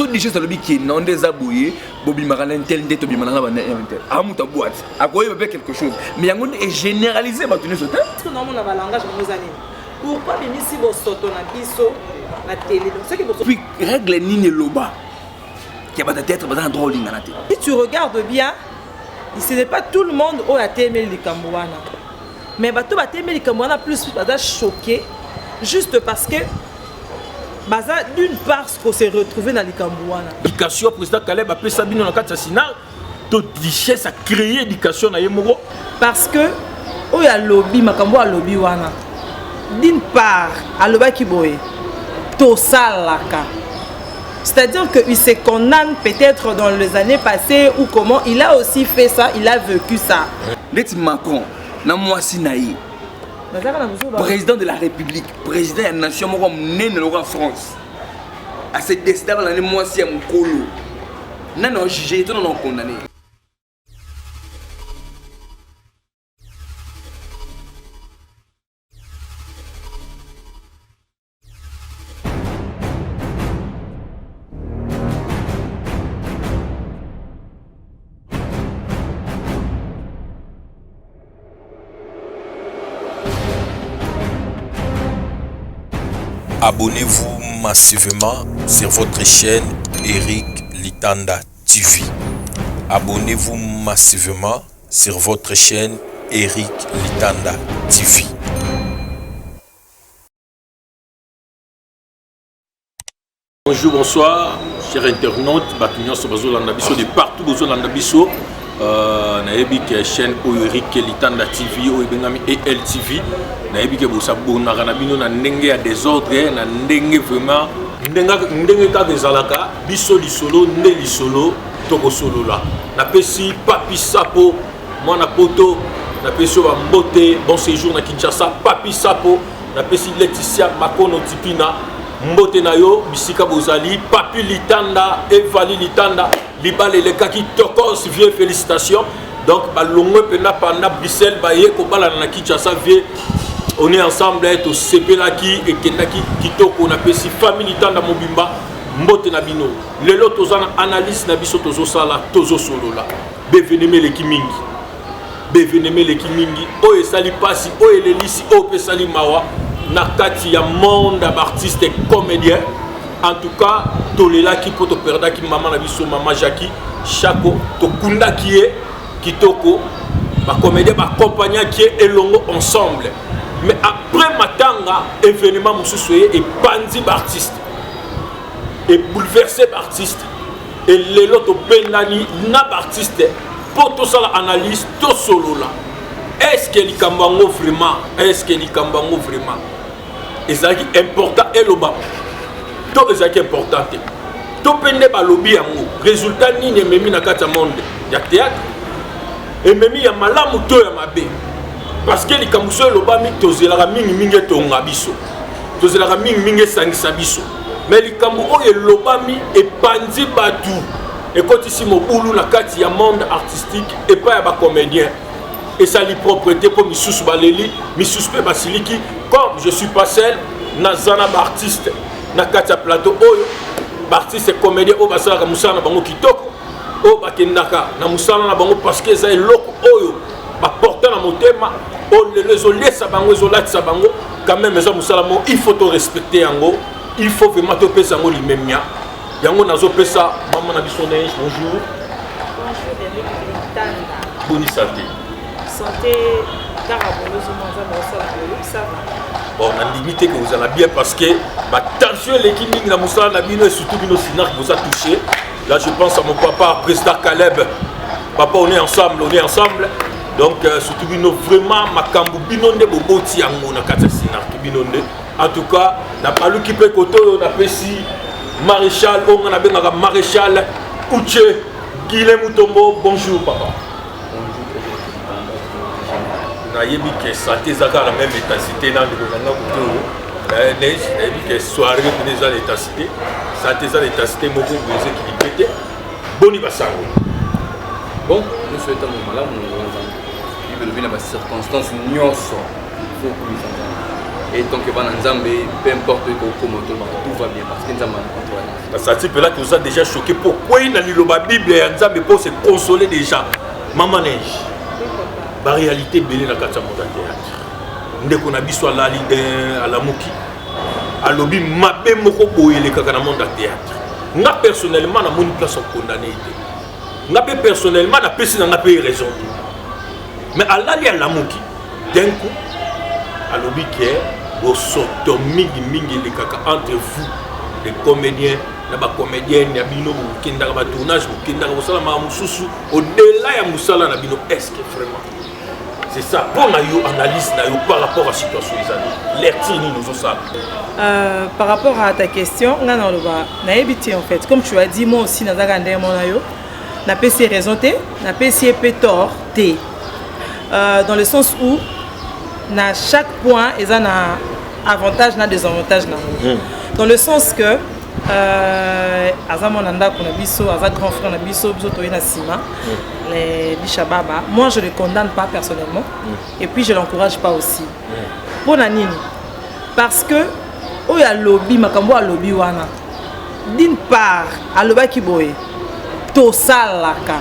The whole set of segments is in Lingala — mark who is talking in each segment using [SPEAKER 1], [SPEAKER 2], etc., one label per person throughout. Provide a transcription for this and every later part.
[SPEAKER 1] so déjà ça le qui non des abouillés bobi marana tel ndeto bi mananga bana tel amuta boîte akoye ba quelque chose mais yango est généralisé ba tuni sote
[SPEAKER 2] parce que normalement na ba langage mozani pourquoi bimisi bo soto na biso na télé donc c'est que
[SPEAKER 1] puis règle nini loba qui va peut-être dans droit lingana té
[SPEAKER 2] si tu regardes bien ce n'est pas tout le monde au a aimé les Cambouana mais bato ba aimé les Cambouana plus bada choqué juste parce que baza d'une part ce qu'on s'est retrouvé dans les Cambouana
[SPEAKER 3] éducation président Caleb a fait ça bino na kati Sénat to richesse a créer éducation na yemoko
[SPEAKER 2] parce que o ya lobby makambo a lobby wana d'une part aloba ki boye to salaka c'est-à-dire qu'il se condamne peut-être dans les années passées ou comment il a aussi fait ça, il a vécu ça.
[SPEAKER 1] Let Macron, na mwasi naï. Président de la République, président de la nation, moi né dans la France. À cette destin dans l'année mwasi à mon colo. Non jugé, non condamné.
[SPEAKER 4] Abonnez-vous massivement sur votre chaîne Eric Litanda TV. Abonnez-vous massivement sur votre chaîne Eric Litanda TV.
[SPEAKER 3] Bonjour, bonsoir, chers internautes, Batunion Sobazo Landabiso, de partout Bozo Landabiso. Naebi ke chaîne Eric Litanda TV ou Bengami ELTV. Naebi ke bosa bonaka na bino na ndenge ya désordre na ndenge vraiment ndenge ta bezalaka biso lisolo nde lisolo toko solo la. Na pesi Papi Sapo mwana poto na pesi ba mbote bon séjour na Kinshasa Papi Sapo na pesi Laetitia Makono Tipina mbote na yo bisika bozali Papi Litanda Evali Litanda libale le kaki tokos vieux félicitations donc balongwe pena panda Bruxelles baye ko bala na Kinshasa vieux on est ensemble to sepelaki et kenaki kitoko na pesi famille Litanda mobimba mbote na bino lelo tozana analyse na biso tozo sala tozo solo la beveneme le kimingi o esali pasi o elelisi o pesali mawa na kati ya monde d'artistes et comédiens en tout cas tolela ki poto perda ki maman na biso maman Jackie Chako to kunda ki e kitoko ba comédien ba compagnie qui est elongo ensemble mais après matanga événement mususu et bandi artiste et bouleversé artiste et lelo to benani na artiste pour tout ça l'analyse tout solo là est-ce que likambango vraiment et ça qui important et le bas tout ça qui est important tout pende ba lobby yango résultat nini memi na kata monde ya théâtre et memi ya malamu to ya mabe parce que likambuso le bas mi tozela mingi tonga biso tozela mingi sangisa biso mais likambu oyo le bas mi et pandi batu et quand ici mon boulot na kati ya monde artistique et pas ya ba comédien et ça li propreté pour misusu baleli misusu pe basiliki comme je suis pas seul na zana ba artiste na kati ya plateau oyo ba artiste comédien o basala ka musala na bango kitoko o bakendaka na musala na bango parce que ça eloko oyo ba porter na motema o les olesa bango ezolatisa bango quand même ça musala mo il faut te respecter yango il faut vraiment te pesa yango limemia yango nazo pesa maman na biso neige bonjour
[SPEAKER 2] Eric Litanda
[SPEAKER 3] bonne santé
[SPEAKER 2] santé ça va
[SPEAKER 3] bon on a limité que vous allez bien parce que ma tension l'équipe na musala na bino et surtout bino sinar vous a touché là je pense à mon papa président Caleb papa on est ensemble donc surtout bino vraiment makambu bino nde boboti yango na kati sinar bino nde en tout cas na palu qui peut côté on a pesi maréchal on a benga maréchal Uche Guilhem Mutombo bonjour papa. Nayebi que santé zaka la même intensité dans le gouvernement côté nayebi que soirée déjà l'intensité santé za l'intensité moko brisé qui pète boni basango
[SPEAKER 5] bon nous souhaitons mon malade nous vivre dans les circonstances nyonso il faut que nous et donc que va nzambe peu importe comment tout va bien parce que nzambe contrôle
[SPEAKER 3] Ça type là que vous avez déjà choqué. Pourquoi il a lu la Bible et Nzambe pour se consoler déjà? Maman neige. La réalité belé na kata monde théâtre. Ndeko na biso ala leader ala muki. Alobi mabe moko boyele kaka na monde théâtre. Nga personnellement na moni place condamné. Nga personnellement na pesi na pas raison. Mais ala li ala muki. D'un coup alobi que au sotomi mingi le kaka entre vous les comédiens. Na ba comédienne ya bino kenda ba tournage kenda ba sala ma mususu au-delà ya musala na bino est-ce que vraiment c'est ça pour na yo analyse na yo par rapport à situation les amis l'ertini nous ça
[SPEAKER 2] par rapport à ta question nga na loba na ebiti en fait comme tu as dit moi aussi na zaka ndemo na yo na pesi raison té na pesi pe tort té dans le sens où na chaque point ils ont un avantage na désavantage na dans le sens que Azamon Nanda Konabiso, Azad grand frère Nabiso, Bisotoyena Sima, les Bichababa. Moi je ne les condamne pas personnellement et puis je ne l'encourage pas aussi. Pour Nanini, parce que il y a lobby, makambo a lobby wana. D'une part, à loba kiboye, tosalaka.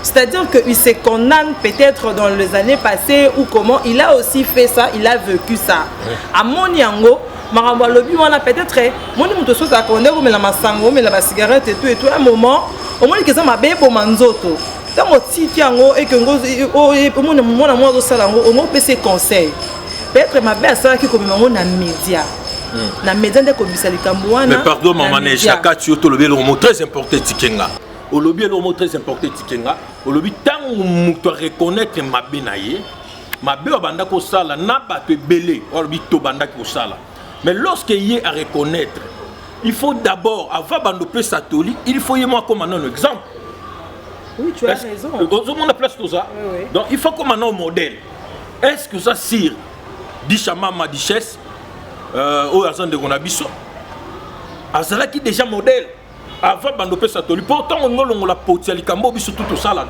[SPEAKER 2] C'est-à-dire qu'il se condamne peut-être dans les années passées ou comment il a aussi fait ça, il a vécu ça. À mon yango. Maramba lobby wana peut-être mon muto so ça connaît mais la masango mais la cigarette et tout un moment au moins que ça m'a bé pour manzoto tant au tiki yango et que ngo mon moi ça là on peut se conseil peut-être ma bé ça qui comme mon na média na média de ko bisali kamwana
[SPEAKER 3] mais pardon maman ne chaka tu to lobby le mot très important tikenga au lobby le mot très important tikenga au lobby tant muto reconnaître ma bé naie ma bé banda ko sala na ba te belé au lobby to banda ko sala. Mais lorsqu'il y a à reconnaître, il faut d'abord, avant de faire satoli, il faut y avoir comme un exemple.
[SPEAKER 2] Oui, tu as raison.
[SPEAKER 3] On a place tout ça. Oui, oui. Donc il faut comme un modèle. Est-ce que ça sire Dichama Madiches au Azan de Gonabiso Azala qui déjà modèle avant de faire satoli. Pourtant, on a la potiali kambo biso tout ça là.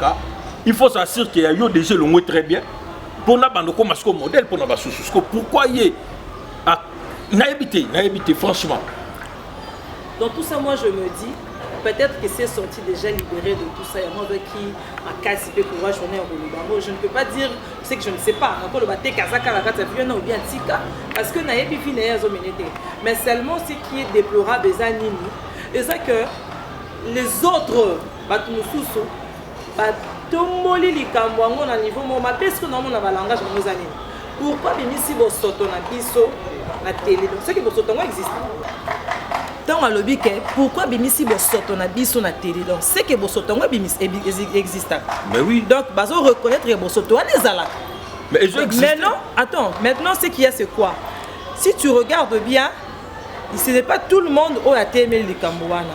[SPEAKER 3] Il faut s'assurer qu'il y a déjà le mot très bien. Pour na bando comme modèle pour na basu. Pourquoi y a n'a habité franchement.
[SPEAKER 2] Dans tout ça, moi je me dis, peut-être que c'est sorti déjà libéré de tout ça. Il y a moi qui a cassé pour moi, j'en ai un rôle. Je ne peux pas dire ce que je ne sais pas. Encore le bâté Kazaka, la carte ou bien Tika, parce que n'a pas fini à Zoménété. Mais seulement ce qui est déplorable des animaux, c'est que les autres, Batumususu, Batomoli Likamwango, à niveau moment, parce que nous avons un langage de nos animaux. Pourquoi Bimisi Bosoto na biso na télé? Donc ce qui Bosoto existe. Tant à lobby que pourquoi Bimisi Bosoto na biso na télé? Donc c'est que Bosoto existe.
[SPEAKER 3] Mais oui.
[SPEAKER 2] Donc bazo reconnaître que Bosoto a des alaks.
[SPEAKER 3] Mais
[SPEAKER 2] maintenant, attends, maintenant ce qu'il y a c'est quoi? Si tu regardes bien, ce n'est pas tout le monde qui a aimé les Kambouana.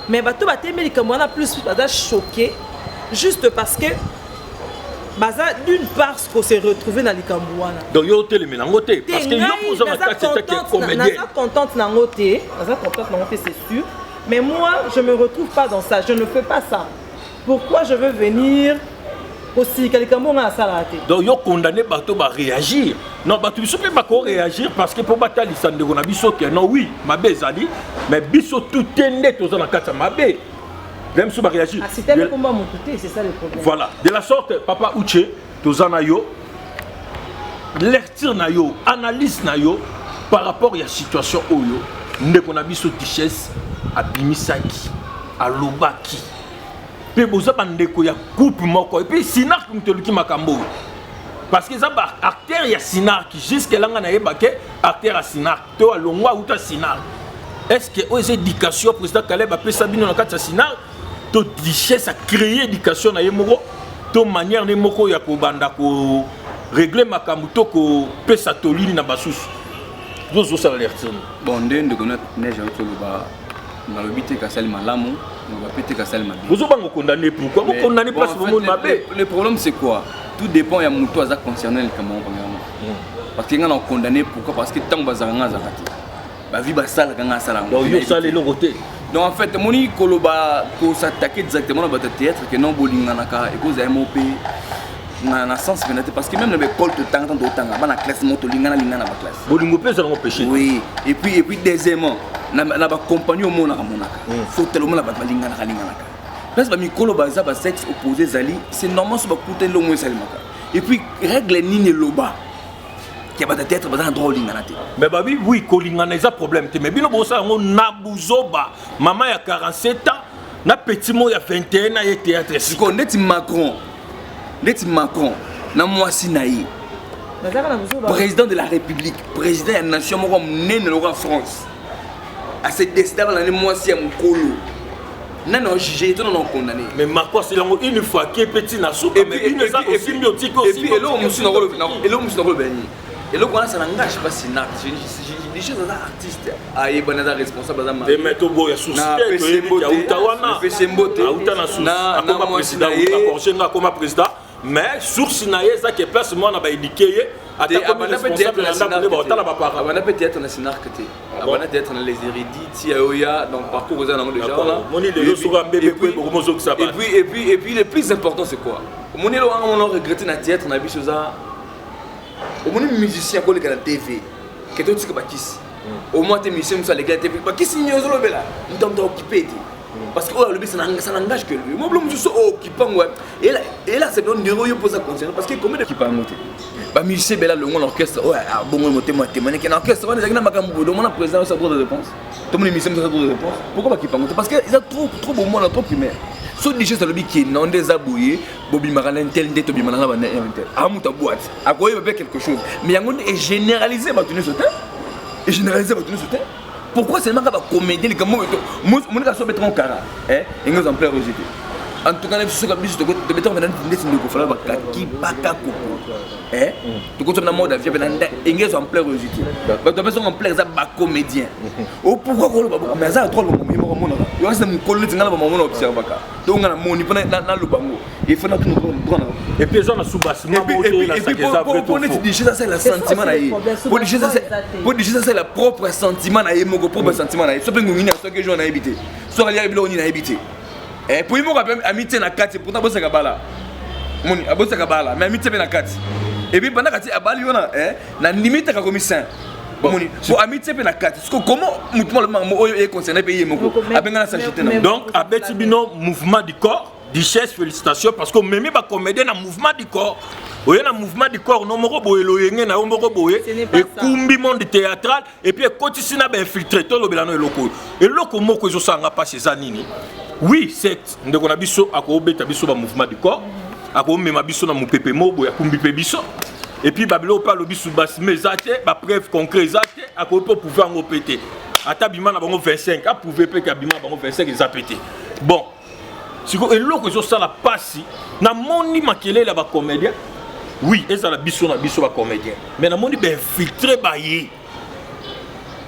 [SPEAKER 2] Mais bato a aimé les Kambouana plus choqué juste parce que Baza d'une part ce qu'on s'est retrouvé dans les Kambouana.
[SPEAKER 3] Donc yo te le mélangoté parce que yo posé ma carte c'était comédien.
[SPEAKER 2] Naza contente nangoté, c'est sûr. Mais moi je me retrouve pas dans ça, je ne fais pas ça. Pourquoi je veux venir aussi les Kambouana à Salate?
[SPEAKER 3] Donc yo condamné bato ba réagir. Non bato biso pe ba ko réagir parce que pour batali sande on a biso que non oui, ma bezali, mais biso tout tende toza na kata mabe. Même si on réagit.
[SPEAKER 2] Ah, c'était le combat, mon côté, c'est ça le problème.
[SPEAKER 3] Voilà. De la sorte, Papa Uche, Tozanayo, lecture nayo, analyse nayo, par rapport à la situation où yo, nous avons vu ce tichesse à Bimisaki, à Lobaki. Puis vous avez un couple moko et puis Sinar qui me dit Makambo. Parce que ça acteur il y a Sinar qui jusqu'à là on a ébaqué acteur à Sinar. Toi Longwa ou ta Sinar. Est-ce que aux éducations président Caleb a fait Sabine dans le cadre de Sinar? To richesse à créer éducation na yemoko to manière ne moko ya ko banda ko régler makamuto ko pesa tolini na basusu zozo ça l'alerter
[SPEAKER 5] bon ndende ko na neige to ba na lobité ka sali malamu on va péter ka sali mabe
[SPEAKER 3] vous bango condamné pourquoi vous condamnez pas ce monde mabe
[SPEAKER 5] le problème c'est quoi tout dépend ya muto aza concerné le Cameroun premièrement parce que on condamné pourquoi parce que tant bazanga zakati ba vie ba sala kanga sala
[SPEAKER 3] donc yo sala le côté.
[SPEAKER 5] Donc en fait, Moni Koloba pour s'attaquer directement dans votre théâtre que non bolinganaka et cause MOP
[SPEAKER 1] na sens pénalité parce que même dans l'école de temps dans la classe moto lingana na classe
[SPEAKER 3] bolingo pesa ngo péché
[SPEAKER 1] oui et puis deuxièmement na ba compagnie au monde monaka faut tellement la lingana parce que mikolo baza ba sexe opposé zali c'est normal so ba kuté lo moins salimaka et puis règle nini loba qui a peut-être besoin droit lingana te
[SPEAKER 3] mais babi oui ko lingana eza problème te mais bino bosa ngo nabuzoba maman ya 47 ans na petit mo ya 21 na ye théâtre
[SPEAKER 1] siko neti Macron na mwasi na ye président de la République président ya nation moko nene loka France a se décidé dans les mwasi ya mukolo non jugé tout non condamné
[SPEAKER 3] mais Macron c'est lango une fois qui est petit na soupe mais une ça aussi biotique aussi
[SPEAKER 1] et puis là on musu na ko beni et là on ça n'engage pas si na les choses des artistes aye bana responsable za
[SPEAKER 3] de mettre boya sous tête ya utawana autana sous comme président uta comme président mais source na ye ça qui place moi na ba éduquer ata comme responsable
[SPEAKER 1] on a peut-être na sinarkete on a peut-être na les érudits ya donc parcours aux années déjà là
[SPEAKER 3] moni de sura bébé ko mozo que ça
[SPEAKER 1] et puis le plus important c'est quoi moni lo on a regretté na théâtre na biso za au moins musicien ko le la TV que tout ce que bakis au moins tes musiciens sur les gars TV bakis ni ozolo bela ntom to occupé parce que oh le ça n'engage que lui moi blum juste occupé et là c'est donc néro yo pose concernant parce que combien d'équipe a monté ba musicien bela le l'orchestre ouais bon monter moi témoigner que l'orchestre on a na makambo do mon président sa droit de réponse tout le musicien sa droit de réponse pourquoi pas qui pas monter parce que ils ont trop bon monde trop primaire so déjà ça le qui non des abouillés bobi maralin tel de tobi mananga ba tel amuta boîte a quoi il quelque chose mais yango est généralisé ba tenir ce temps et généralisé ba tenir ce temps pourquoi seulement ka ba comédie les gamo mon ka so mettre en cara hein et nous en plein rejeté en tout cas les choses comme biso de mettre maintenant de ko fala ba ki baka ko hein tu comptes na mode avion benanda ingez en plein rejeté ba to personne en plein ça ba comédien oh pourquoi ko ba mais ça trop le moment mo yo c'est mon collègue ngala ba mo observe baka donc na moni pona na lubango il faut na tout prendre
[SPEAKER 3] et puis on a sous bassement
[SPEAKER 1] et puis pour les dire ça c'est le sentiment là pour dire ça c'est le propre sentiment là mon propre sentiment là so pe ngini so que je na habité so ali ari bilo ni na habité et pour moi amitié na kati pourtant bossa kabala moni abossa kabala mais amitié na kati et puis pendant kati abali yona na limite ka commissaire moni pour amitié na kati parce que comment mutuellement est concerné pays moko abenga sa jeter
[SPEAKER 3] donc abeti bino mouvement du corps Duchesse, félicitations parce que même ba comédien na mouvement du corps. Oye na mouvement du corps no moko boye loyenge na moko boye et kumbi monde théâtral et puis kotisi na ba infiltré to lo belano eloko. Eloko moko zo sanga pas chez anini. Oui, c'est ndeko na biso akobeta biso ba mouvement du corps. Akomema biso na mupepe mo boya kumbi pe biso. Et puis babilo pa lo biso bas mezate ba preuve concret zate akopo pouvoir ngo péter. Ata bima na bango 25 a prouver pe ka bima bango 25 ils a pété. Bon. Si vous avez ça la passe, na moni makele la ba comédien. Oui, et ça la biso na biso ba comédien. Mais na moni ben filtré ba yi.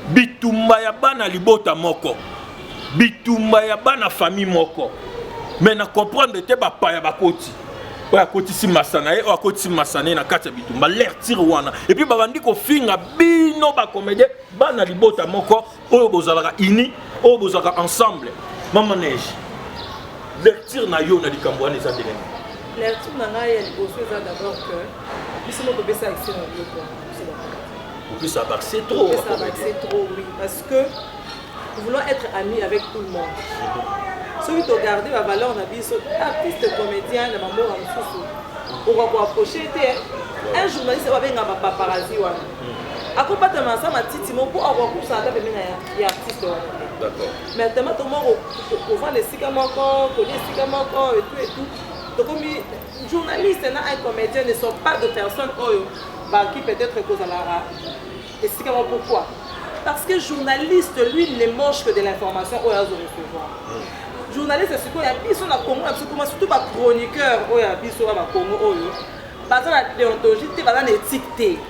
[SPEAKER 3] Bitumba ya bana libota moko. Bitumba ya bana famille moko. Mais na comprendre te ba pa ya ba koti. Oya koti si masana e, oya koti si masana na kati ya bitumba l'air tire wana. Et puis ba bandi ko finga bino ba comédien bana libota moko oyo bozalaka ini, oyo bozalaka ensemble. Maman neige. Lecture na yo na likambo wana eza ndenge.
[SPEAKER 2] Lecture na ngai ya liboso eza d'abord que biso moko pesa accès na yo quoi.
[SPEAKER 3] Puis ça va c'est trop.
[SPEAKER 2] Ça va c'est trop oui parce que nous voulons être amis avec tout le monde. Celui qui regarde la valeur na biso artiste comédien na mambo na mususu. On va ko approcher un journaliste va venga ba paparazzi wana. Akopata masa matiti mo pour avoir pour ça ta pemena ya artiste wana.
[SPEAKER 3] D'accord.
[SPEAKER 2] Mais tellement tout le monde on voit les sikamoko, et tout. Donc comme journaliste et un comédien ne sont pas de personnes qui peut-être cause à la et sikamoko pourquoi? Parce que journaliste lui ne mange que de l'information au recevoir. Journaliste c'est ce qu'on a dit sur la Congo, surtout pas chroniqueur au biso à Congo oyo. Parce que la déontologie c'est pas étiqueté.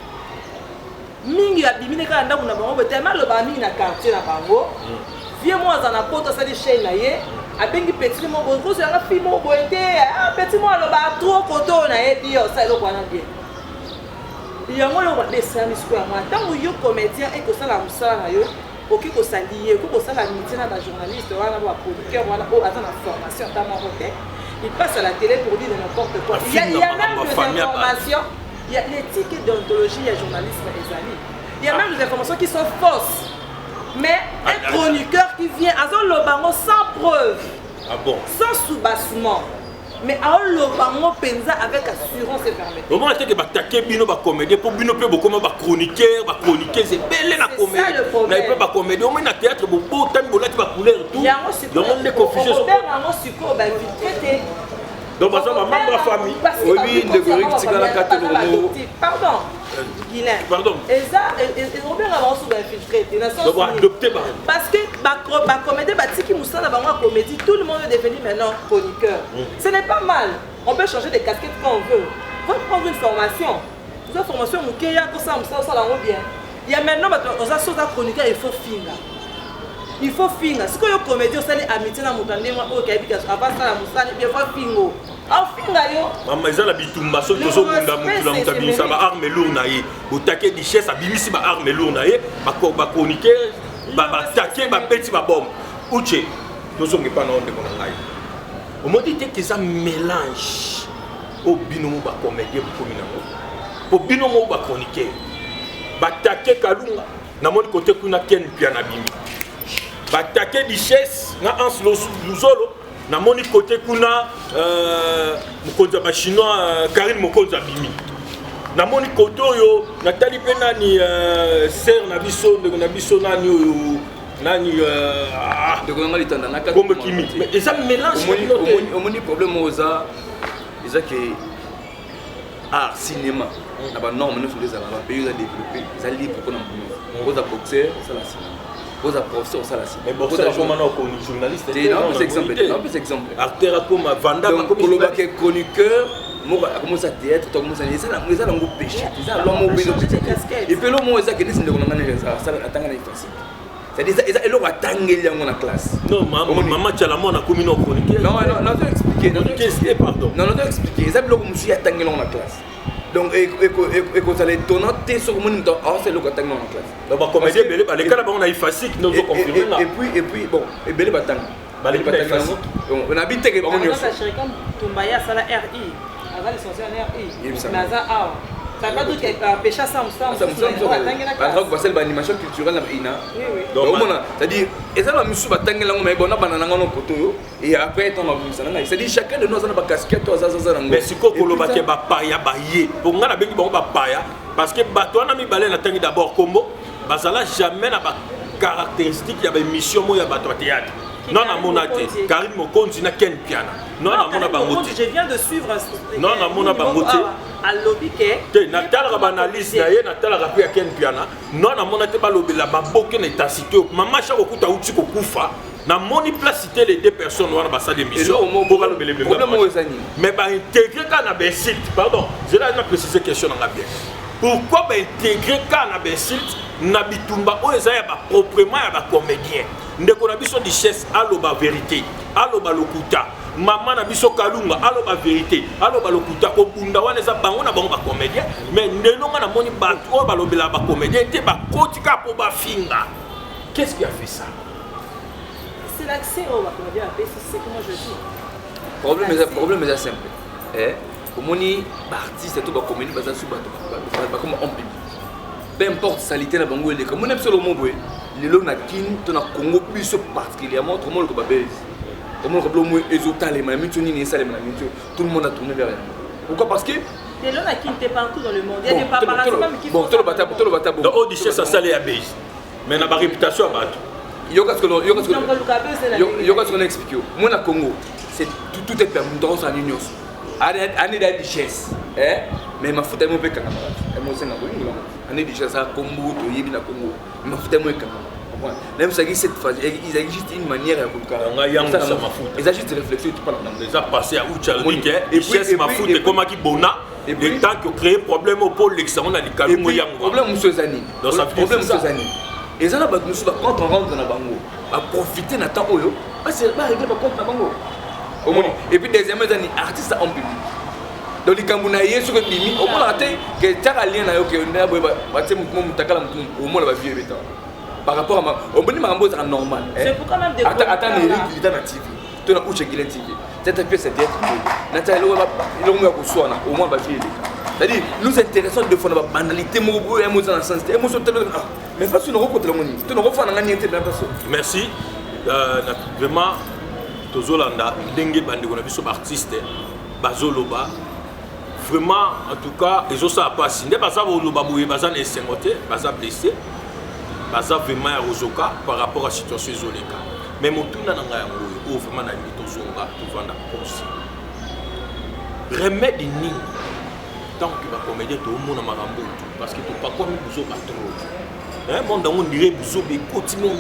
[SPEAKER 2] Mingi ya bimine ka ndaku na bango tellement le bami na quartier na bango. Viens-moi dans la porte, ça dit chez Naye. Abengi petit mo bongo, c'est un film mo boité. Ah petit mo le ba trop koto na e dio, ça le quoi na bien. Il y a moi on va descendre sur moi. Tant yo comédien et que ça la musala na yo, oki ko s'allier, ko ça la amitié na ba journaliste, wana ba producteur, wana o attend la formation ta mo côté. il passe à la télé pour dire n'importe quoi. Il y a même des informations, il y a l'éthique et déontologie, il y a journalisme et amis. Il y a même des informations qui sont fausses. Mais un chroniqueur qui vient à son lobango sans preuve, sans soubassement, mais à lobango penza avec assurance et permet.
[SPEAKER 3] Au moment où tu as bino ba comédie pour bino pe beaucoup ma chroniqueur, c'est belle la comédie. Na pas ba comédie, au moins na théâtre beaucoup temps bolati ba couleur tout. Donc on est confusé. Donc par exemple membre de la famille.
[SPEAKER 1] Oui, de Goric Tigana Katolomo.
[SPEAKER 2] Pardon. Guilain.
[SPEAKER 3] Pardon.
[SPEAKER 2] Et ça, ils ont bien avancé sur l'infiltré.
[SPEAKER 3] Donc adopter ba.
[SPEAKER 2] Parce que ma comédie, Batiki Moussa n'a pas comédie, tout le monde est devenu maintenant chroniqueur. Ce n'est pas mal. On peut changer de casquette quand on veut. Il faut prendre une formation. Une formation, il y a tout ça, ça l'a bien. Il y a maintenant, on a sauté chroniqueur, il faut finir. Il faut finir. Si vous êtes comédien, vous allez amitié dans mon temps, vous avez dit avant ça, il faut finir.
[SPEAKER 3] Maman, ils ont l'habitude de se faire des armes lourdes. Vous avez des chaises, vous avez armes lourdes. Vous avez chroniqueur, vous avez attaqué, vous avez petit bombe. Ouche, nous ne sommes pas dans le monde. On m'a dit que ça mélange au binôme de comédien pour binôme de chroniqueur. Vous avez attaqué Kalunga, dans mon côté, vous avez un piano. Batake di chess na ans luzolo na moni côté kuna mokonza ba chinois Karine Mokonza bimi na moni côté yo na tali pena ni ser na biso nani oyo nani
[SPEAKER 1] de konanga litanda na
[SPEAKER 3] comme kimi mais ça mélange
[SPEAKER 1] au moni problème oza eza que art cinéma na ba norme ne les ala pays za développer za libre pour na mbino oza boxeur ça la cinéma. Vous êtes professeur, ça là.
[SPEAKER 3] Mais boxeur, comment on est journaliste?
[SPEAKER 1] C'est un peu exemple.
[SPEAKER 3] Acteur comme Vanda,
[SPEAKER 1] comme le bac chroniqueur, moi comment ça théâtre, toi comment ça les ça l'on péché, ça l'homme au péché. Et puis l'homme est ça que nous devons mener ça attendre les facile. C'est-à-dire ça l'homme attendre les en classe.
[SPEAKER 3] Non, maman tu as la mort na communauté chroniqueur.
[SPEAKER 1] Non, tu expliquer.
[SPEAKER 3] Qu'est-ce pardon?
[SPEAKER 1] Non, tu expliquer. Ça l'homme monsieur attendre en classe. Donc, et quand ça les donne, tu es sur le monde, c'est le contact dans la classe.
[SPEAKER 3] Donc, comme je disais, les cas on a eu facile, nous avons confirmé là.
[SPEAKER 1] Et puis, bon, et bien les batang. On habite que bon.
[SPEAKER 2] On a cherché comme Tumbaya, ça la RI. Avant les sorciers en RI. Mais ça a. Ça va dire que pêcher ça,
[SPEAKER 1] alors que c'est l'animation culturelle là ina. Donc c'est-à-dire et ça la musu batanga là mais bon na banana ngono poto et après ton ça na c'est-à-dire chacun de nous a ba casquette ça nango.
[SPEAKER 3] Mais siko koloba ke ba paya ba ye. Pour ngana bengi ba paya parce que bato na mi balé na tangi d'abord combo bazala jamais na ba caractéristique ya ba mission mo ya bato théâtre. Non, na monate. Karine Mokonzi na ken piana. Non, na mona bangote.
[SPEAKER 2] Je viens de suivre.
[SPEAKER 3] Non, na mona bangote.
[SPEAKER 2] À l'obike.
[SPEAKER 3] Na tala ba analyse na ye na tala ka ken piana. Non, na monate ba lobela ba boke na tacité. Mama cha kokuta uti ko kufa. Na moni place citer les deux personnes wana ba sa d'émission. Pour ba lobela mais ba intégrer kana ba site. Pardon. Je là na préciser question na bien. Pourquoi ba intégrer kana ba site na bitumba o eza ya ba proprement ya ba comédien. Ndeko na biso di chesse aloba vérité aloba lokuta maman na biso Kalunga aloba vérité aloba lokuta ko bunda wana za bango na bango ba comédien mais ndenonga na moni ba o ba lobela ba comédien te ba kotika po ba finga. Qu'est-ce qui a fait ça?
[SPEAKER 2] C'est l'accès au ba comédien, c'est ce que moi je dis.
[SPEAKER 1] Problème est simple. Au moni ba artiste tout ba comédien ba za su ba comme on public. Peu importe salité na bango ele comme on aime solo moboé. Les gens qui sont au Congo plus particulièrement, tout le monde tout le monde a tourné vers elle. Pourquoi? Parce que
[SPEAKER 2] les gens qui étaient partout dans le monde, il y a des paparazzi qui font
[SPEAKER 1] ça.
[SPEAKER 3] Donc on dit que ça salé à base. Mais on a ma réputation à battre.
[SPEAKER 1] Yo qu'est-ce qu'on explique? Moi au Congo, c'est tout est permis dans sa union. Année de richesse, mais ma faute est mon péché camarade. Année de richesse à Congo, to yebi na Congo. Ma faute est mon camarade. Même ça cette phase, ils ont juste une manière à ils ont juste réflexion tout pendant.
[SPEAKER 3] Ils ont passé à Ouchalri et puis ma faute est comme qui bona. Et puis tant que créer problème au pôle l'excellent à l'Icalou moyen.
[SPEAKER 1] Problème monsieur Zani. Dans sa problème monsieur Zani. Et ça là bah nous quand on rentre dans la bango, à profiter na temps oyo, c'est pas régler par contre na bango. Et puis deuxième année artiste en public. Donc les Camerounais sur le limite au moins que tu as lien là que on a bah tu sais mon takala au moins la vie par rapport à ma on peut dire c'est normal.
[SPEAKER 2] C'est pourquoi même des
[SPEAKER 1] attends Eric il est dans la TV.
[SPEAKER 5] to na uche Guilain TV cette pièce c'est d'être nata il a ko soana au moins ba vie c'est-à-dire nous intéressons de fond la banalité mo émotion dans sens émotion mais parce que nous rencontre moni to no fa na ngani ete na personne.
[SPEAKER 3] Merci vraiment tozolanda ndenge bandeko na biso artiste bazoloba vraiment en tout cas ils ont ça pas signé baza boloba boye baza na esengote baza blessé baza vraiment ya rozoka par rapport à situation izoleka mais motuna na ngai yango o vraiment na mitozonga tovanda posi remède nini tant que ba comédie to mona marambo parce que to pas comme buzo ba trop hein monde on dirait buzo be continue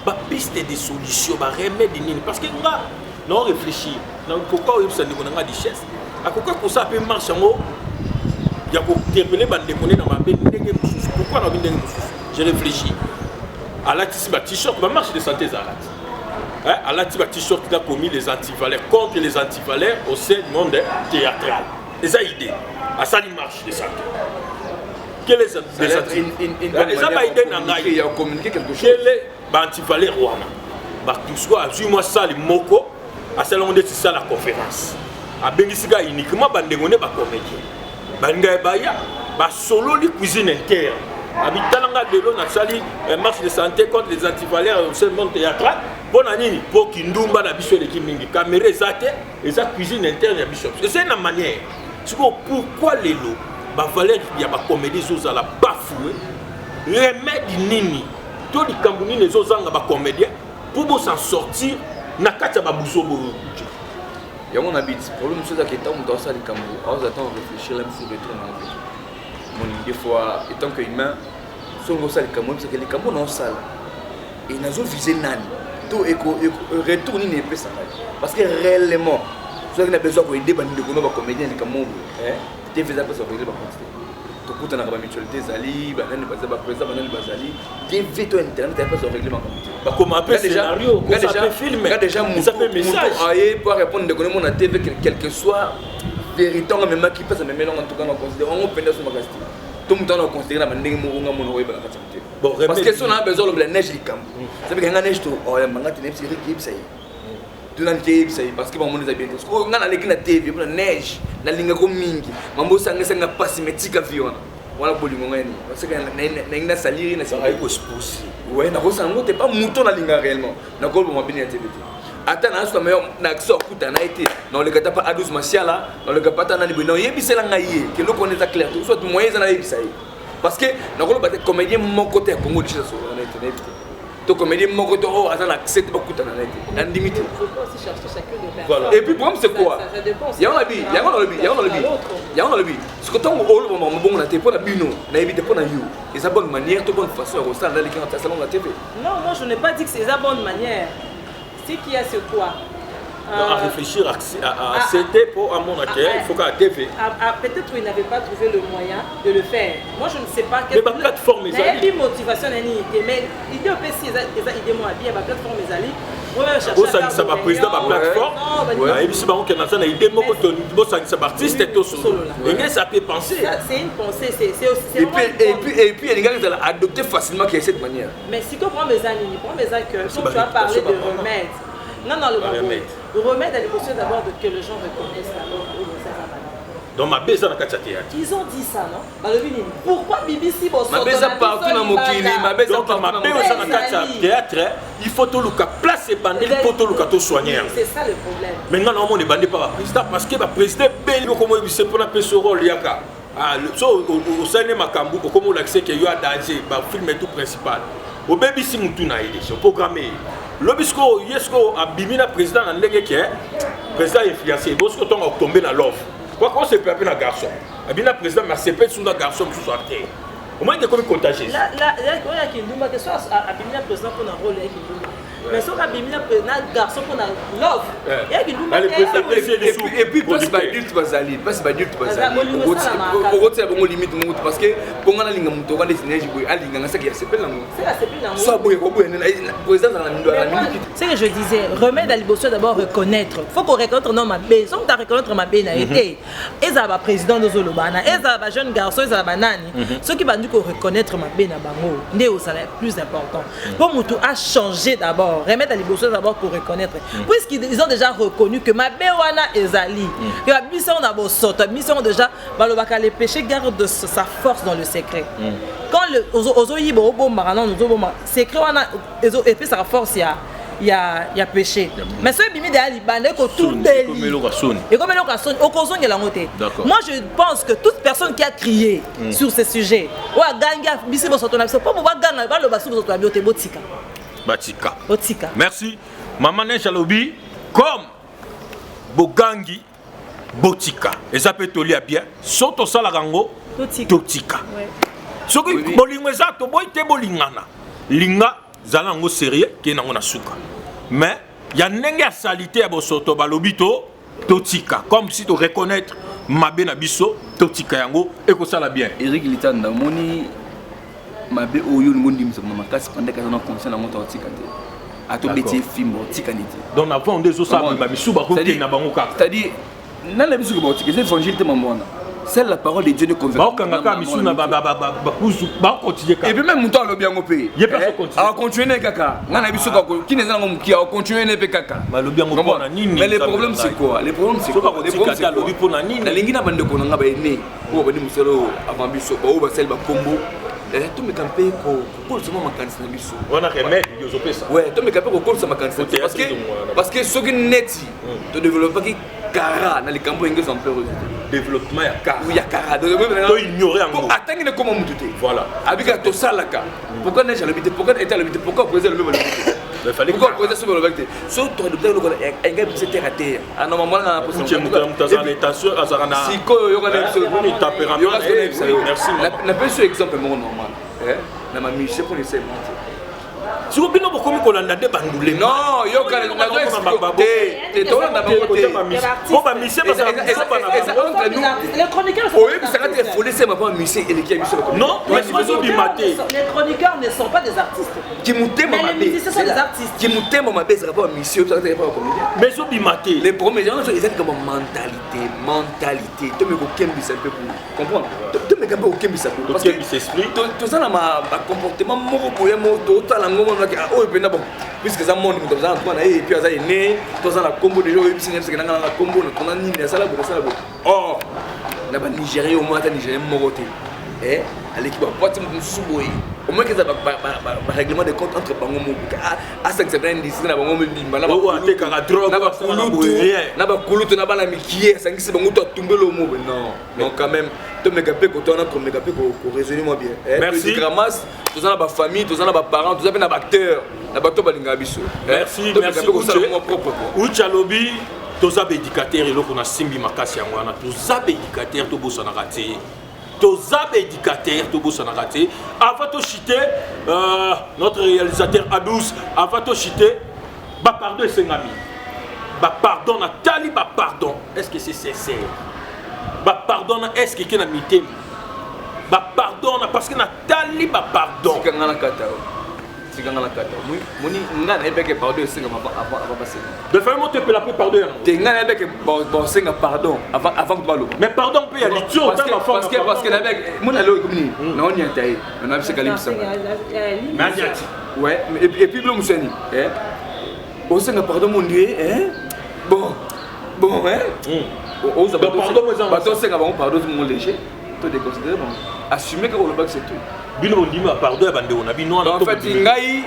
[SPEAKER 3] ba piste de solution ba remède nini parce que nga non réfléchir donc pourquoi il s'est dit qu'on a des chaises à quoi que ça peut marcher ngo ya ko terminer ba déconner dans ma bête ndenge mususu pourquoi na ndenge mususu j'ai réfléchi à la t-shirt ba marche de santé za hein à la t-shirt qui a commis les antivaleurs contre les antivaleurs au sein du monde théâtral et ça idée à ça il marche de santé quelle est des antivaleurs et ça ba idée na ngai
[SPEAKER 5] il a communiqué quelque chose
[SPEAKER 3] quelle est ba antivaleur wana ba tout soit moi ça le moko à salon de ça la conférence a bengisika uniquement ba ndengone ba comédien banga baya ba solo li cuisine interne abitalanga de l'eau na sali marche de santé contre les antivaleurs au sein monde théâtral bon nini pour kindumba na biso l'équipe mingi caméra ezate et ça cuisine interne ya biso c'est une manière pourquoi les lots ba valeur ya ba comédie zoza la bafoué remède nini to di kambuni les ozanga ba comédien pour s'en sortir na kati ba buzobo
[SPEAKER 5] il y a mon habit problème c'est que tant dans ça les cambo on attend réfléchir là sur le tour mon des fois étant que humain sont dans ça les cambo parce que les cambo non sale et nazo viser nani tout éco retourner ne peut ça parce que réellement ceux qui n'a besoin pour aider bandi de kono ba comédien les cambo hein tu fais ça pour régler ba quantité to kuta na ba mutualité zali ba nani ba président ba nani bazali bien vite internet tu pas régler ma quantité
[SPEAKER 3] ba comme appel scénario ça peut filmer
[SPEAKER 5] déjà
[SPEAKER 3] ça peut message
[SPEAKER 5] pour répondre de connaître mon TV quel que soit véritant même qui passe même en tout cas on considère on peut sur ma casting tout le temps on considère la ndenge mo nga mo ba la quantité
[SPEAKER 3] bon
[SPEAKER 5] parce que si on a besoin de la neige li camp ça veut dire nga neige to oh ya manga tene série qui ça tout dans qui ça parce que ba mon bien parce que nga na leki na TV pour la neige na linga ko mingi mambo sanga passe metika viona wala bolingo ngani parce que na saliri na
[SPEAKER 3] ça aiko spouse
[SPEAKER 5] ouais na ko sango te pas mouton na linga réellement na ko mo bien TV attends na so meilleur na action kuta na été dans le gata pas à 12 masiala dans le gata na libé non yebisela ngai ke loko neza clair tout soit moyen na yebisa parce que na ko ba comédien mon côté Congo de chasse on a internet to comédien mon côté oh attends accès pas kuta na été na limite voilà et puis problème c'est quoi il y a on le bi ce que tant au moment bon na te pour la bino na éviter pour na you et ça bonne manière to bonne façon au stand dans les quand salon la TV
[SPEAKER 2] non moi je n'ai pas dit que c'est la bonne manière. Ce qu'il y a, c'est quoi
[SPEAKER 3] à réfléchir à c'était pour à mon accueil, il faut qu'à TV.
[SPEAKER 2] Peut-être qu'il n'avait pas trouvé le moyen de le faire. Moi, je ne sais pas quelle
[SPEAKER 3] plateforme
[SPEAKER 2] mais motivation mais il y a aussi des idées moi bien la plateforme les alliés.
[SPEAKER 3] Ça va président la plateforme. Et puis si on a une idée moi quand ça artiste est au solo. Et ça peut penser.
[SPEAKER 2] C'est une pensée, c'est
[SPEAKER 5] et puis les gars ils ont adopté facilement de cette manière.
[SPEAKER 2] Mais si on prend mes amis, que quand tu as parlé de remède. Non, le remède à l'émotion d'abord que les gens reconnaissent d'abord où ça va.
[SPEAKER 3] Donc ma baisse dans la théâtre.
[SPEAKER 2] Ils ont dit ça, non? Pourquoi BBC
[SPEAKER 5] ma baisse partout dans mon kili, ma baisse partout
[SPEAKER 3] dans le théâtre, il faut tout le cas placer bandit, il faut tout le cas tout soigner.
[SPEAKER 2] C'est ça le problème.
[SPEAKER 3] Maintenant on est bandé par le président parce que le président ben comment il se prend un ce rôle yaka. Ah au sein de Makambu comme on l'accès qu'il y a danger, le film est tout principal. Au BBC mutuna idée, c'est programmé. Lobisco yesko abimina président na ndenge ke président influencé bosco ton tomber na l'offre quoi qu'on se peut appeler un garçon abina président mais c'est pas sous un garçon sous un terre au moins de comme contagieux
[SPEAKER 2] là il y a qui ndumba que soit abimina président pour un rôle avec ndumba mais soit abimina président garçon pour un love il y a qui ndumba
[SPEAKER 5] et puis passe ba adulte bazali au côté bon limite parce que pour ngana linga muto kwa dessiné jibo alinga ngasa ki accepter nango soit boye ko boye na président na ndo la minute
[SPEAKER 2] c'est que je disais remède à l'émotion d'abord reconnaître faut qu'on reconnaître non ma bé donc ta reconnaître ma bé na été ezaba président de Zolobana ezaba jeune garçon ezaba nani ceux qui va nous reconnaître ma bé na bango ndé au salaire plus important pour muto a changé d'abord d'abord. Remettre à l'Ibosso d'abord pour reconnaître. Puisqu'ils ont déjà reconnu que ma béwana ezali, que la mission n'a pas sorti, la mission déjà, les péchés gardent sa force dans le secret. Quand les oyibo bon marana nous bon secret wana et puis sa force il y a péché. Mais ce bimi de alibane ko tout délit. Et comme le rason au cause de la montée. Moi je pense que toute personne qui a crié sur ce sujet, ou a gagné bisi bo sotona c'est pas pour gagner ba le basu bo sotona biote botika. Batika. Botika.
[SPEAKER 3] Merci. Maman Chalobi comme Bogangi Botika. Et ça peut tolia bien. Soto sala rango Totika. Ce que bolingo za to boy te bolingana. Linga zalango sérieux qui na ngona suka. Mais il y a ndenge ya salité ya bosoto balobito Totika comme si to reconnaître mabe na biso Totika yango et ko sala bien.
[SPEAKER 1] Eric Litanda moni mabe oyo ngondi msoma makasi pendant que na conscient na moto Totika te. A to beti fimbo Tika niti.
[SPEAKER 3] Donc avant des autres ça ba bisu ba ko ke na bango ka.
[SPEAKER 1] C'est-à-dire nan la bisu ko Tika c'est évangile te mamona. C'est la parole de Dieu de convertir. Et puis même montant le bien au pays. Il a continué kaka. Ngana biso ka qui n'est pas qui a continué ne pe kaka. Mais le problème c'est quoi? Le problème c'est quoi? Le problème c'est quoi? La lingina bande ko nga ba ene. Ko ba ni musolo avant biso ba o ba sel ba kombo. Tu me campé pour ce moment cancer biso.
[SPEAKER 3] On a remède yozope ça.
[SPEAKER 1] Ouais, tu me campé pour ce moment cancer parce que ce qui neti de développer qui cara dans les campagnes ingénieurs en période.
[SPEAKER 3] Développement ya car.
[SPEAKER 1] Oui, ya car. Donc
[SPEAKER 3] ignorer en gros.
[SPEAKER 1] Attendre comment me douter.
[SPEAKER 3] Voilà.
[SPEAKER 1] Abika to salaka. Pourquoi n'est-ce pas pourquoi est le pourquoi poser le même
[SPEAKER 3] il fallait
[SPEAKER 1] pourquoi poser ce même vecteur. Sauf toi de un gars c'est terre à terre. Ah normalement on a
[SPEAKER 3] possibilité tension azarana.
[SPEAKER 1] Si ko yo kana
[SPEAKER 3] température.
[SPEAKER 1] Merci. La personne exemple normal. Na ma mission pour les
[SPEAKER 3] si vous bino bokomi kolanda de bandule
[SPEAKER 1] non yo kana na do expliquer to na ba côté
[SPEAKER 3] bon ba mission parce
[SPEAKER 2] que les chroniqueurs
[SPEAKER 1] oui ça va être folie c'est ma pas mission et qui a mission
[SPEAKER 3] non mais si vous bimaté
[SPEAKER 2] les chroniqueurs ne sont pas des artistes
[SPEAKER 1] qui mouté mama
[SPEAKER 2] bé ce sont des artistes
[SPEAKER 1] qui mouté mama bé ça pas mission ça pas comédien
[SPEAKER 3] mais so bimaté
[SPEAKER 1] les premiers gens ils ont comme mentalité tu me ko kembi ça peu pour comprendre tu me ko kembi ça parce que tout ça na ma comportement moko boye mo to tala ngomo oh et bon puisque ça monde comme ça Antoine et puis ça est né tout ça la combo de gens et puis c'est na combo on a ni ça la oh na ba Nigeria au moins Nigeria moroté à l'équipe pas tu me souboy au moins que ça ba règlement de compte entre bango mo à 5 semaines d'ici na bango bimba na ba
[SPEAKER 3] te kara drogue
[SPEAKER 1] na ba kulutu na ba na mikie 5 c'est bango to tumbelo mo non quand même to me capé ko to na ko me capé ko raisonner moi bien
[SPEAKER 3] merci
[SPEAKER 1] ramasse tout ça na ba famille tout ça na ba parents tout ça na ba acteur na ba to ba linga biso
[SPEAKER 3] merci Ucha Lobi toza éducateur et loko na simbi makasi yango na toza éducateur to bossa na raté toza éducateur to bossa na raté avant to chiter notre réalisateur Adous avant to chiter ba pardon et sengami ba pardon na tali ba pardon est-ce que c'est sincère ba pardon est-ce que na mitem ba pardon parce que na tali ba pardon
[SPEAKER 1] sikanga na kata sikanga na kata moni ngana ebeke pardon singa avant passer
[SPEAKER 3] de faire monter la pardon
[SPEAKER 1] te ngana ebeke bon singa pardon avant que balo
[SPEAKER 3] mais pardon peut y aller
[SPEAKER 1] parce que avec mon allo comme ni non ni taille on a c'est kalim ça ouais et puis le musani on singa pardon mon dieu bon on a pardon singa bon pardon mon léger tout déconsidéré bon assumer que le bac c'est tout
[SPEAKER 3] bino ndima pardon ya bande on a bino
[SPEAKER 1] en fait ngai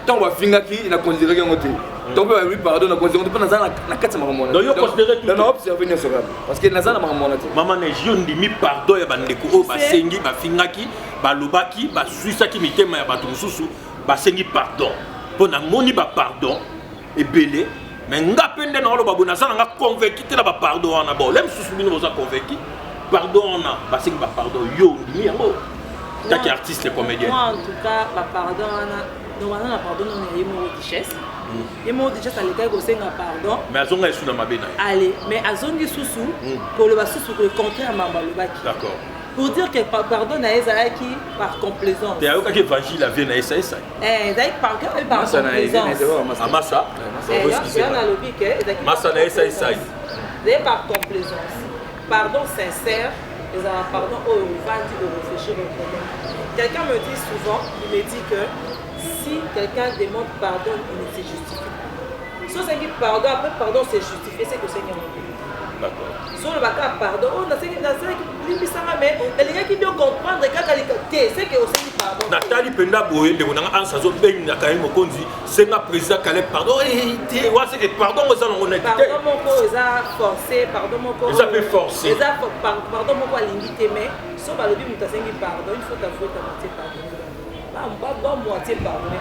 [SPEAKER 1] tant va finga ki na considérer que ngote donc ba lui pardon na considérer pas na kati makamona
[SPEAKER 3] donc yo considérer tout
[SPEAKER 1] na observer ne sera parce que nazana makamona te
[SPEAKER 3] maman ne jio ndimi pardon ya bande ko ba sengi ba finga ki ba lobaki ba suisa ki mitema ya bato mususu ba sengi pardon pona moni ba pardon et belé mais nga pende na loba bona sana nga convaincu te la ba pardon na bo lem susu bino boza convaincu pardon na ba sengi ba pardon yo ndimi yango tant qu'artiste et comédien.
[SPEAKER 2] Moi, en tout cas, pardon, normalement, pardon, on a eu mon richesse. Et mon richesse, à l'école, on a pardon.
[SPEAKER 3] Mais à Zonga, il y a une
[SPEAKER 2] allez, mais à Zonga, sous pour le sous pour le contraire à Mamba le Baki.
[SPEAKER 3] D'accord.
[SPEAKER 2] Pour dire que pardon, à Esaïki par complaisance.
[SPEAKER 3] Tu as eu un évangile à Vienne à Esaïki.
[SPEAKER 2] Par complaisance.
[SPEAKER 3] À Massa.
[SPEAKER 2] Il y a un lobby que.
[SPEAKER 3] Massa à Esaïki.
[SPEAKER 2] Par complaisance. Pardon sincère. Pardon, oh, il va dire de réfléchir au problème. Quelqu'un me dit souvent, il me dit que si quelqu'un demande pardon, il ne se justifie pas. Si on dit pardon, après pardon, c'est justifié, c'est que c'est un
[SPEAKER 3] D'accord.
[SPEAKER 2] Si on va dire pardon, on a mais il bien comprendre c'est que on dit pardon.
[SPEAKER 3] Nathalie Penda Boye, le on a un saison ben na quand même konzi, c'est na président Caleb pardon et c'est que pardon ça on a dit.
[SPEAKER 2] Pardon mon corps est forcé, pardon mon corps.
[SPEAKER 3] Ça peut forcer.
[SPEAKER 2] Pardon mon corps limité mais si on va le dire mutation pardon, il faut t'avouer ta moitié pardon. Pas moitié pardonner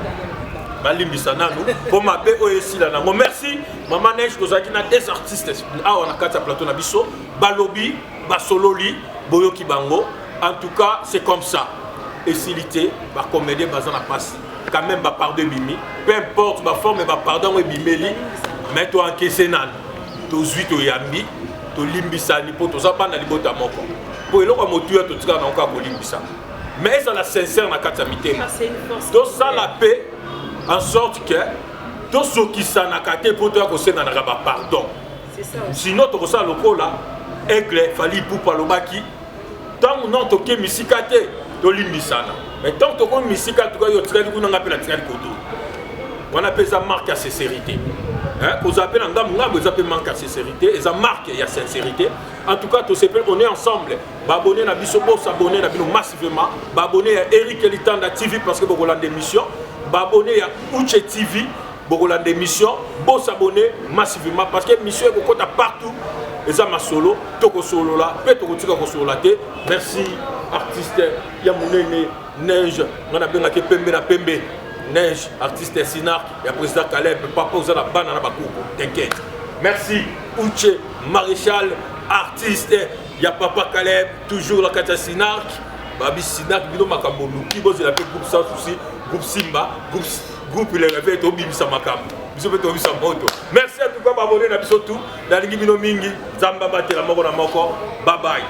[SPEAKER 3] Balimbisana nous pour ma BOSI là nango merci maman Neige kozaki na des artistes ah on a quatre plateau na biso balobi basololi boyoki bango en tout cas c'est comme ça et silité ba comédie bazana passe quand même ba pardon bimi peu importe ba forme ba pardon bimeli mais toi encaisser nan to zui to yambi to limbisani po to zapana libota moko po eloko motuya to tika na ko limbisa mais ça la sincère na katamité donc ça la paix en sorte que tout ce qui s'en a caté pour toi que c'est dans le pardon. Sinon tu ressens le coup là, aigle fallait pour palobaki. Tant non tu que misikate, tu limisana. Mais tant que tu misikate, tu as tiré du coup on appelle la tiré koto. On appelle ça marque à sincérité. Hein, on appelle en gamme, on appelle marque à sincérité. Et ça marque il y a sincérité. En tout cas, tous ces on est ensemble. Abonner à Bisobo, s'abonner à Bino massivement. Abonner à Eric Litanda TV parce que vous avez des missions. Abonner à Uche TV, beaucoup d'émissions, bon s'abonner massivement parce que l'émission est beaucoup partout. Et ça m'a solo, toko solo là, peut-être que solo là. Merci artiste, Yamounene, Neige, on a bien la Pembe na Pembe, Neige, artiste Sinark, et président Caleb, papa aux la banane à Bakouko, t'inquiète. Merci Uche, maréchal, artiste, ya papa Caleb, toujours la Katia Sinark, Babi Sinark, Bino Makambonou, qui bosse la paix groupe sans souci. Groupe Simba, groupe il est réveillé au Bimisa Makam. Merci à tout le monde d'abonner à tout. Dans les Gibino Mingi, Zamba Batela Moko na Moko. Bye bye.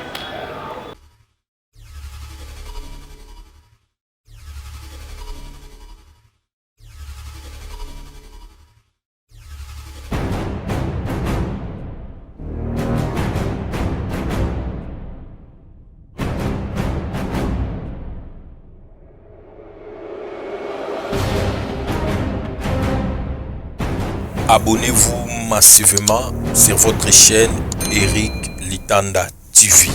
[SPEAKER 4] Abonnez-vous massivement sur votre chaîne Eric Litanda TV.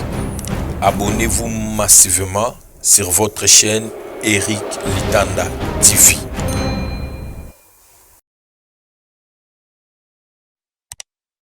[SPEAKER 4] Abonnez-vous massivement sur votre chaîne Eric Litanda TV.